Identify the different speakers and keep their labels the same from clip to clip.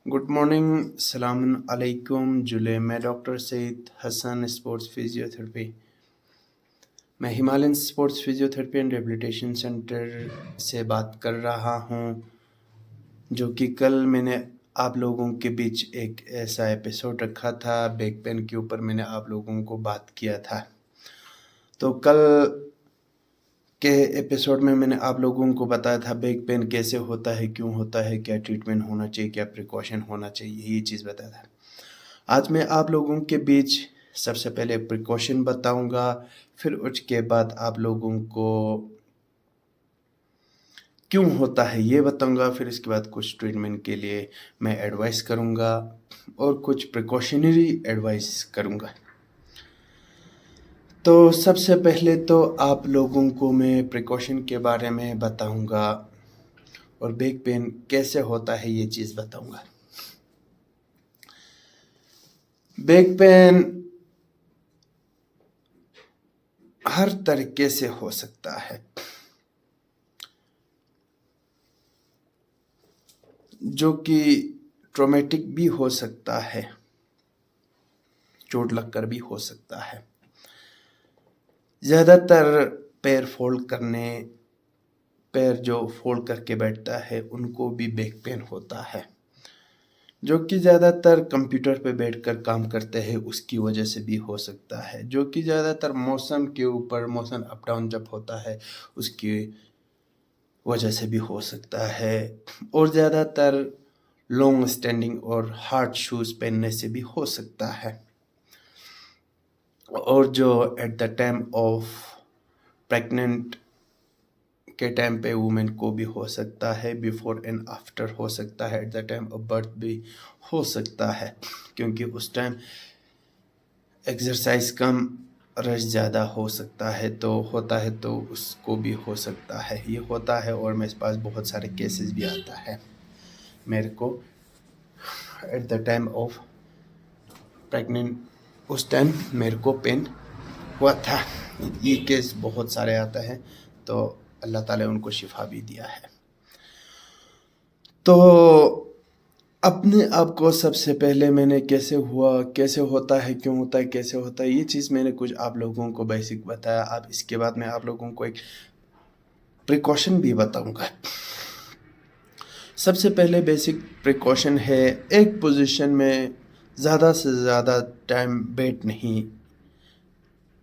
Speaker 1: Good morning, सलाम अलैकुम जुले। मैं doctor Saeed Hasan, sports physiotherapy. मैं Himalayan sports physiotherapy and rehabilitation centre से बात कर रहा हूँ। जो कि कल मैंने आप लोगों के बीच एक ऐसा एपिसोड रखा था, बैक पेन के ऊपर मैंने आप लोगों को बात किया था। तो कल के एपिसोड में मैंने आप लोगों को बताया था बैक पेन कैसे होता है, क्यों होता है, क्या ट्रीटमेंट होना चाहिए, क्या प्रिकॉशन होना चाहिए, ये चीज़ बताया था। आज मैं आप लोगों के बीच सबसे पहले प्रिकॉशन बताऊंगा, फिर उसके बाद आप लोगों को क्यों होता है ये बताऊंगा, फिर इसके बाद कुछ ट्रीटमेंट के लिए मैं एडवाइस करूंगा और कुछ प्रिकॉशनरी एडवाइस करूंगा। तो सबसे पहले तो आप लोगों को मैं प्रिकॉशन के बारे में बताऊंगा और बैक पेन कैसे होता है ये चीज़ बताऊंगा। बैक पेन हर तरीके से हो सकता है, जो कि ट्रॉमेटिक भी हो सकता है, चोट लगकर भी हो सकता है। ज़्यादातर पैर जो फोल्ड करके बैठता है उनको भी बैक पेन होता है, जो कि ज़्यादातर कंप्यूटर पे बैठकर काम करते हैं उसकी वजह से भी हो सकता है, जो कि ज़्यादातर मौसम के ऊपर मौसम अप डाउन जब होता है उसकी वजह से भी हो सकता है, और ज़्यादातर लॉन्ग स्टैंडिंग और हार्ड शूज़ पहनने से भी हो सकता है, और जो at the time of pregnant के टाइम पे वुमेन को भी हो सकता है, बिफोर एंड आफ्टर हो सकता है, at the time of birth भी हो सकता है, क्योंकि उस टाइम एक्सरसाइज कम रश ज़्यादा हो सकता है, तो होता है तो उसको भी हो सकता है, ये होता है। और मेरे पास बहुत सारे केसेस भी आता है मेरे को at the time of pregnant, उस टाइम मेरे को पेन हुआ था। ये केस बहुत सारे आता है, तो अल्लाह ताला ने उनको शिफा भी दिया है। तो अपने आप को सबसे पहले मैंने कैसे होता है, क्यों होता है, कैसे होता है, ये चीज़ मैंने कुछ आप लोगों को बेसिक बताया। अब इसके बाद मैं आप लोगों को एक प्रिकॉशन भी बताऊंगा। सबसे पहले बेसिक प्रिकॉशन है, एक पोजीशन में ज़्यादा से ज़्यादा टाइम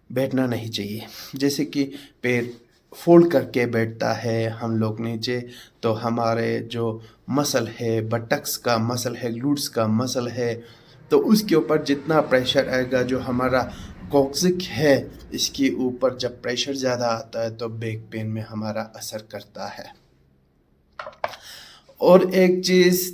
Speaker 1: बैठना नहीं चाहिए। जैसे कि पैर फोल्ड करके बैठता है हम लोग नीचे, तो हमारे जो मसल है, बटक्स का मसल है, ग्लूट्स का मसल है, तो उसके ऊपर जितना प्रेशर आएगा, जो हमारा कॉक्सिक है इसके ऊपर जब प्रेशर ज़्यादा आता है तो बैक पेन में हमारा असर करता है। और एक चीज़,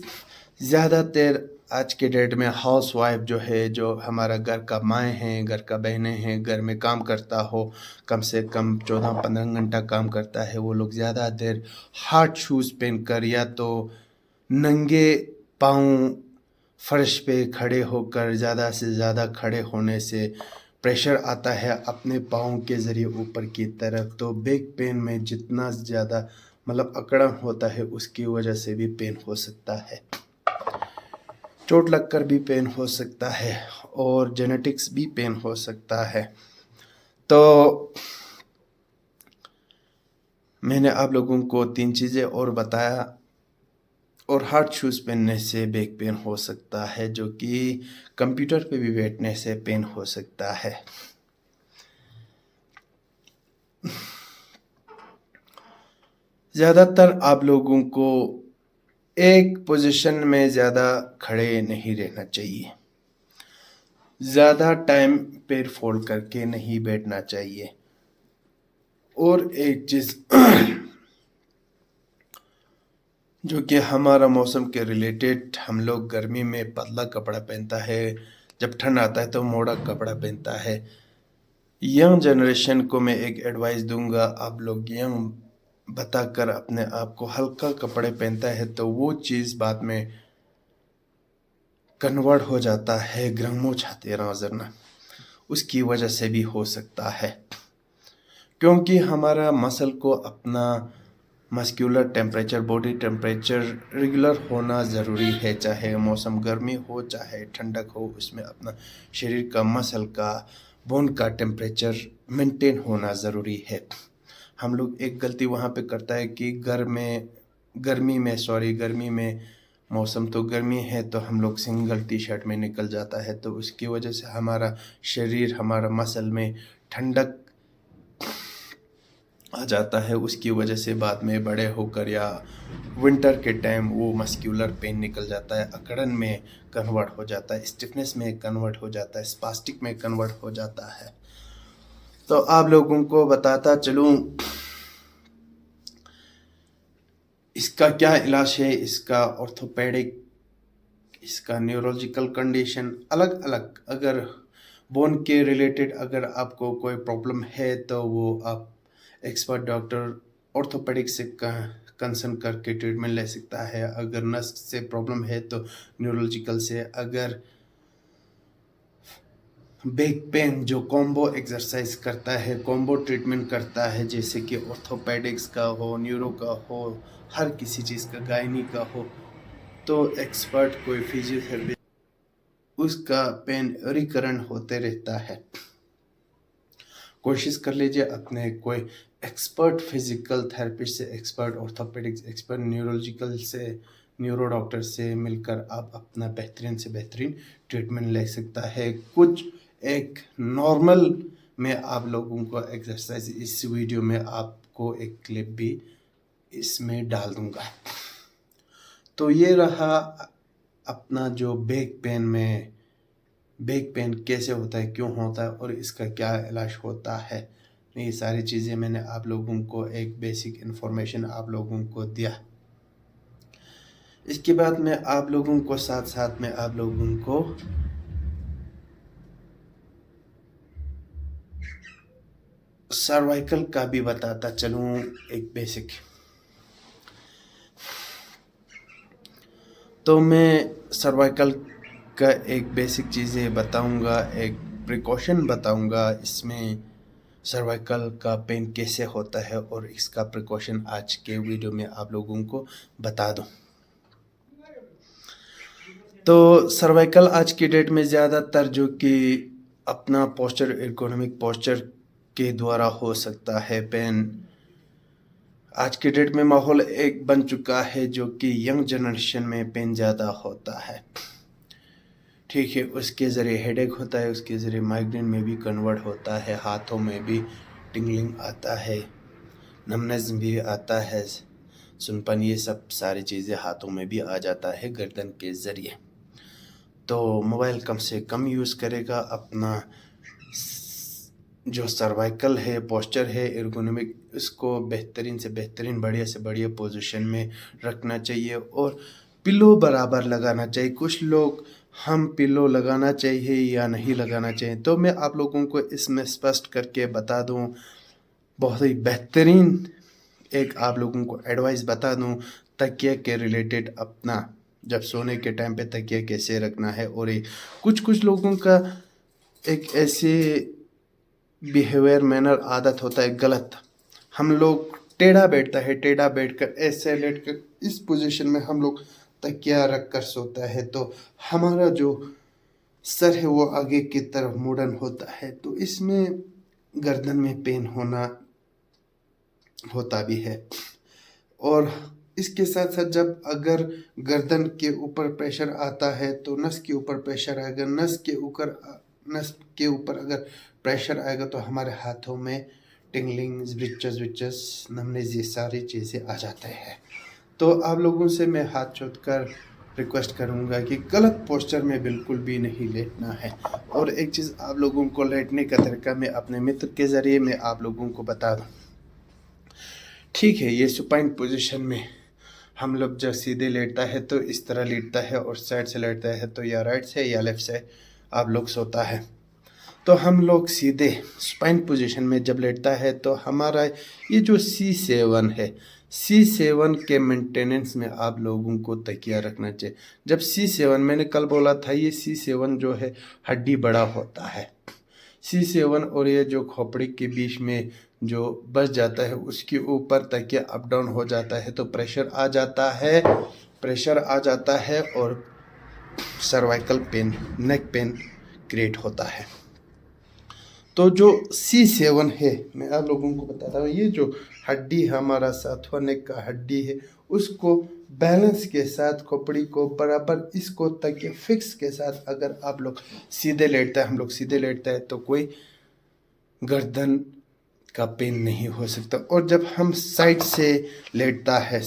Speaker 1: ज़्यादातर आज के डेट में हाउस वाइफ जो है, जो हमारा घर का माएँ हैं, घर का बहनें हैं, घर में काम करता हो, कम से कम 14-15 घंटा काम करता है, वो लोग ज़्यादा देर हार्ड शूज़ पहनकर या तो नंगे पाँव फर्श पे खड़े होकर, ज़्यादा से ज़्यादा खड़े होने से प्रेशर आता है अपने पाँव के ज़रिए ऊपर की तरफ, तो बैक पेन में जितना ज़्यादा मतलब अकड़न होता है उसकी वजह से भी पेन हो सकता है, चोट लगकर भी पेन हो सकता है, और जेनेटिक्स भी पेन हो सकता है। तो मैंने आप लोगों को 3 चीज़ें और बताया, और हार्ड शूज़ पहनने से बैक पेन हो सकता है, जो कि कंप्यूटर पे भी बैठने से पेन हो सकता है। ज़्यादातर आप लोगों को एक पोजीशन में ज़्यादा खड़े नहीं रहना चाहिए, ज़्यादा टाइम पैर फोल्ड करके नहीं बैठना चाहिए। और एक चीज़ जो कि हमारा मौसम के रिलेटेड, हम लोग गर्मी में पतला कपड़ा पहनता है, जब ठंड आता है तो मोटा कपड़ा पहनता है। यंग जनरेशन को मैं एक एडवाइस दूंगा, आप लोग यंग बताकर अपने आप को हल्का कपड़े पहनता है तो वो चीज़ बाद में कन्वर्ट हो जाता है ग्रमो छाते राजरना, उसकी वजह से भी हो सकता है, क्योंकि हमारा मसल को अपना muscular temperature, body temperature regular होना ज़रूरी है। चाहे मौसम गर्मी हो चाहे ठंडक हो, उसमें अपना शरीर का मसल का बोन का टेम्परेचर मेंटेन होना ज़रूरी है। हम लोग एक गलती वहाँ पे करता है कि गर्मी में मौसम तो गर्मी है तो हम लोग सिंगल टी शर्ट में निकल जाता है, तो उसकी वजह से हमारा शरीर, हमारा मसल में ठंडक आ जाता है। उसकी वजह से बाद में बड़े होकर या विंटर के टाइम वो मस्कुलर पेन निकल जाता है, अकड़न में कन्वर्ट हो जाता है, स्टिफनेस में कन्वर्ट हो जाता है, स्पास्टिक में कन्वर्ट हो जाता है। तो आप लोगों को बताता चलूँ इसका क्या इलाज है। इसका ऑर्थोपेडिक, इसका न्यूरोलॉजिकल कंडीशन अलग अलग। अगर बोन के रिलेटेड अगर आपको कोई प्रॉब्लम है तो वो आप एक्सपर्ट डॉक्टर ऑर्थोपेडिक से कंसल्ट करके ट्रीटमेंट ले सकता है। अगर नस से प्रॉब्लम है तो न्यूरोलॉजिकल से। अगर बैक पेन जो कॉम्बो एक्सरसाइज करता है, कॉम्बो ट्रीटमेंट करता है, जैसे कि ऑर्थोपेडिक्स का हो, न्यूरो का हो, हर किसी चीज़ का, गायनी का हो, तो एक्सपर्ट कोई फिजियोथेरेपी उसका पेन रिकरेंट होते रहता है। कोशिश कर लीजिए अपने कोई एक्सपर्ट फिजिकल थेरेपिस्ट से, एक्सपर्ट ऑर्थोपेडिक्स, एक्सपर्ट न्यूरोलॉजिकल से, न्यूरो डॉक्टर से मिलकर आप अपना बेहतरीन से बेहतरीन ट्रीटमेंट ले सकता है। कुछ एक नॉर्मल में आप लोगों को एक्सरसाइज इस वीडियो में आपको एक क्लिप भी इसमें डाल दूंगा। तो ये रहा अपना जो बैक पेन कैसे होता है, क्यों होता है और इसका क्या इलाज होता है। ये सारी चीज़ें मैंने आप लोगों को एक बेसिक इन्फॉर्मेशन आप लोगों को दिया। इसके बाद मैं आप लोगों को साथ में आप लोगों को सर्वाइकल का भी बताता चलूँ एक बेसिक। तो मैं सर्वाइकल का एक बेसिक चीज़ें बताऊंगा, एक प्रिकॉशन बताऊंगा इसमें सर्वाइकल का पेन कैसे होता है और इसका प्रिकॉशन आज के वीडियो में आप लोगों को बता दूं। तो सर्वाइकल आज की डेट में ज़्यादातर जो कि अपना पोस्चर, एर्गोनॉमिक पोस्चर के द्वारा हो सकता है पेन। आज के डेट में माहौल एक बन चुका है जो कि यंग जनरेशन में पेन ज़्यादा होता है, ठीक है। उसके ज़रिए हेडेक होता है, उसके ज़रिए माइग्रेन में भी कन्वर्ट होता है, हाथों में भी टिंगलिंग आता है, नमनेस भी आता है, सुनपन, ये सब सारी चीज़ें हाथों में भी आ जाता है गर्दन के ज़रिए। तो मोबाइल कम से कम यूज़ करेगा, अपना जो सर्वाइकल है, पोस्चर है, एर्गोनॉमिक, इसको बेहतरीन से बेहतरीन, बढ़िया से बढ़िया पोजीशन में रखना चाहिए और पिलो बराबर लगाना चाहिए। कुछ लोग हम पिलो लगाना चाहिए या नहीं लगाना चाहिए, तो मैं आप लोगों को इसमें स्पष्ट करके बता दूं, बहुत ही बेहतरीन एक आप लोगों को एडवाइस बता दूं तकिया के रिलेटेड। अपना जब सोने के टाइम पे तकिया कैसे रखना है। और ये कुछ लोगों का एक ऐसे बिहेवियर, मैनर, आदत होता है गलत। हम लोग टेढ़ा बैठकर ऐसे लेटकर इस पोजीशन में हम लोग तकिया रख कर सोता है, तो हमारा जो सर है वो आगे की तरफ मुड़न होता है, तो इसमें गर्दन में पेन होता भी है। और इसके साथ साथ जब अगर गर्दन के ऊपर प्रेशर आता है तो नस के ऊपर प्रेशर आएगा, नस के ऊपर अगर प्रेशर आएगा तो हमारे हाथों में टिंगलिंग, विचस, नमनेस, ये सारी चीज़ें आ जाते हैं। तो आप लोगों से मैं हाथ जोड़कर रिक्वेस्ट करूंगा कि गलत पोस्चर में बिल्कुल भी नहीं लेटना है। और एक चीज़ आप लोगों को लेटने का तरीका मैं अपने मित्र के ज़रिए मैं आप लोगों को बता दूं, ठीक है। ये सुपाइन पोजीशन में हम लोग जब सीधे लेटता है तो इस तरह लेटता है, और साइड से लेटता है तो या राइट से या लेफ्ट से आप लोग सोता है। तो हम लोग सीधे स्पाइन पोजीशन में जब लेटता है तो हमारा ये जो C7 है, C7 के मेंटेनेंस में आप लोगों को तकिया रखना चाहिए। जब C7 मैंने कल बोला था, ये C7 जो है हड्डी बड़ा होता है। C7 और ये जो खोपड़ी के बीच में जो बच जाता है उसके ऊपर तकिया अप डाउन हो जाता है तो प्रेशर आ जाता है और cervical pain, neck pain create होता है। तो जो C7 है, मैं आप लोगों को बताता हूँ, ये जो हड्डी हमारा सातवां नेक का हड्डी है उसको बैलेंस के साथ खोपड़ी को बराबर इसको तकिए फिक्स के साथ अगर आप लोग सीधे लेटते हैं, हम लोग सीधे लेटते हैं तो कोई गर्दन का पेन नहीं हो सकता। और जब हम साइड से लेटता है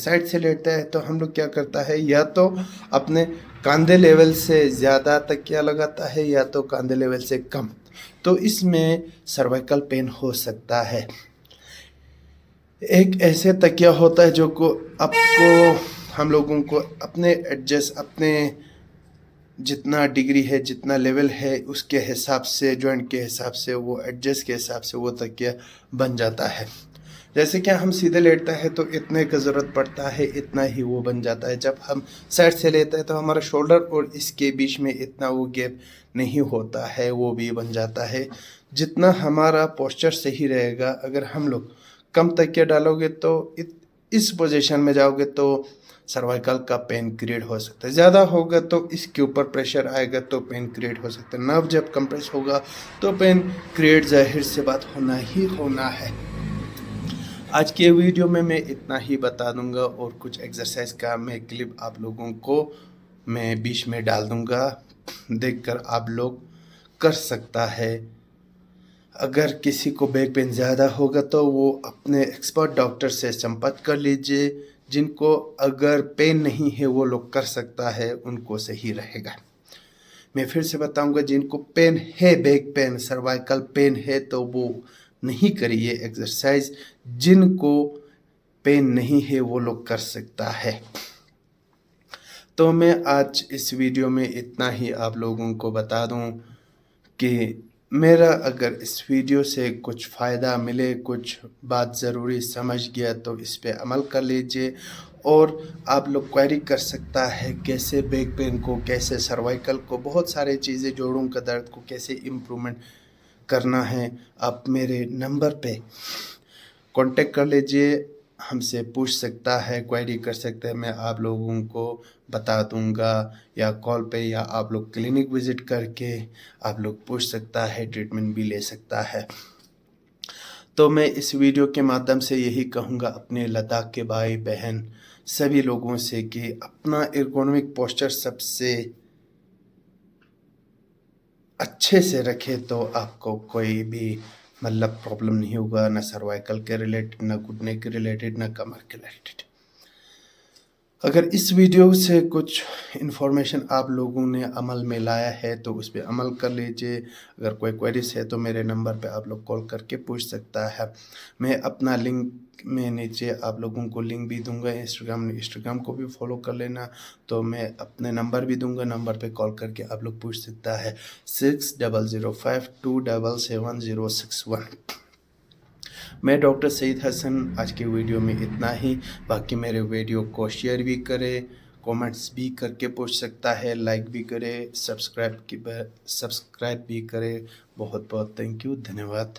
Speaker 1: तो हम लोग क्या करता है, या तो अपने कंधे लेवल से ज़्यादा तकिया लगाता है या तो कंधे लेवल से कम, तो इसमें सर्वाइकल पेन हो सकता है। एक ऐसे तकिया होता है जो को आपको हम लोगों को अपने एडजस्ट, अपने जितना डिग्री है, जितना लेवल है उसके हिसाब से, जॉइंट के हिसाब से, वो एडजस्ट के हिसाब से वो तकिया बन जाता है। जैसे कि हम सीधे लेटते हैं तो इतने की ज़रूरत पड़ता है, इतना ही वो बन जाता है। जब हम साइड से लेते हैं तो हमारा शोल्डर और इसके बीच में इतना वो गैप नहीं होता है, वो भी बन जाता है। जितना हमारा पोस्चर सही रहेगा, अगर हम लोग कम तकिया डालोगे तो इस पोजीशन में जाओगे तो सर्वाइकल का पेन क्रिएट हो सकता है। ज़्यादा होगा तो इसके ऊपर प्रेशर आएगा तो पेन क्रिएट हो सकता है। नर्व जब कंप्रेस होगा तो पेन क्रिएट जाहिर से बात होना ही होना है। आज के वीडियो में मैं इतना ही बता दूंगा और कुछ एक्सरसाइज का मैं क्लिप आप लोगों को मैं बीच में डाल दूंगा, देखकर आप लोग कर सकता है। अगर किसी को बैक पेन ज़्यादा होगा तो वो अपने एक्सपर्ट डॉक्टर से संपर्क कर लीजिए। जिनको अगर पेन नहीं है वो लोग कर सकता है, उनको सही रहेगा। मैं फिर से बताऊंगा, जिनको पेन है, बैक पेन, सर्वाइकल पेन है तो वो नहीं करिए एक्सरसाइज। जिनको पेन नहीं है वो लोग कर सकता है। तो मैं आज इस वीडियो में इतना ही आप लोगों को बता दूं कि मेरा अगर इस वीडियो से कुछ फ़ायदा मिले, कुछ बात ज़रूरी समझ गया तो इस पे अमल कर लीजिए। और आप लोग क्वेरी कर सकता है कैसे बैक पेन को, कैसे सर्वाइकल को, बहुत सारी चीज़ें, जोड़ों का दर्द को कैसे इम्प्रूवमेंट करना है, आप मेरे नंबर पे कांटेक्ट कर लीजिए, हमसे पूछ सकता है, क्वेरी कर सकते हैं, मैं आप लोगों को बता दूंगा, या कॉल पे या आप लोग क्लिनिक विज़िट करके आप लोग पूछ सकता है, ट्रीटमेंट भी ले सकता है। तो मैं इस वीडियो के माध्यम से यही कहूँगा अपने लद्दाख के भाई बहन सभी लोगों से कि अपना एर्गोनॉमिक पोस्चर सबसे अच्छे से रखे तो आपको कोई भी मतलब प्रॉब्लम नहीं होगा, ना सर्वाइकल के रिलेटेड, ना घुटने के रिलेटेड, ना कमर के रिलेटेड। अगर इस वीडियो से कुछ इन्फॉर्मेशन आप लोगों ने अमल में लाया है तो उस पर अमल कर लीजिए। अगर कोई क्वेरीज है तो मेरे नंबर पे आप लोग कॉल करके पूछ सकता है। मैं अपना लिंक में नीचे आप लोगों को लिंक भी दूंगा, इंस्टाग्राम को भी फॉलो कर लेना। तो मैं अपने नंबर भी दूंगा, नंबर पे कॉल करके आप लोग पूछ सकता है 6005277061। मैं डॉक्टर सईद हसन, आज के वीडियो में इतना ही। बाकी मेरे वीडियो को शेयर भी करें, कमेंट्स भी करके पूछ सकता है, लाइक भी करें, सब्सक्राइब भी करें। बहुत बहुत थैंक यू, धन्यवाद।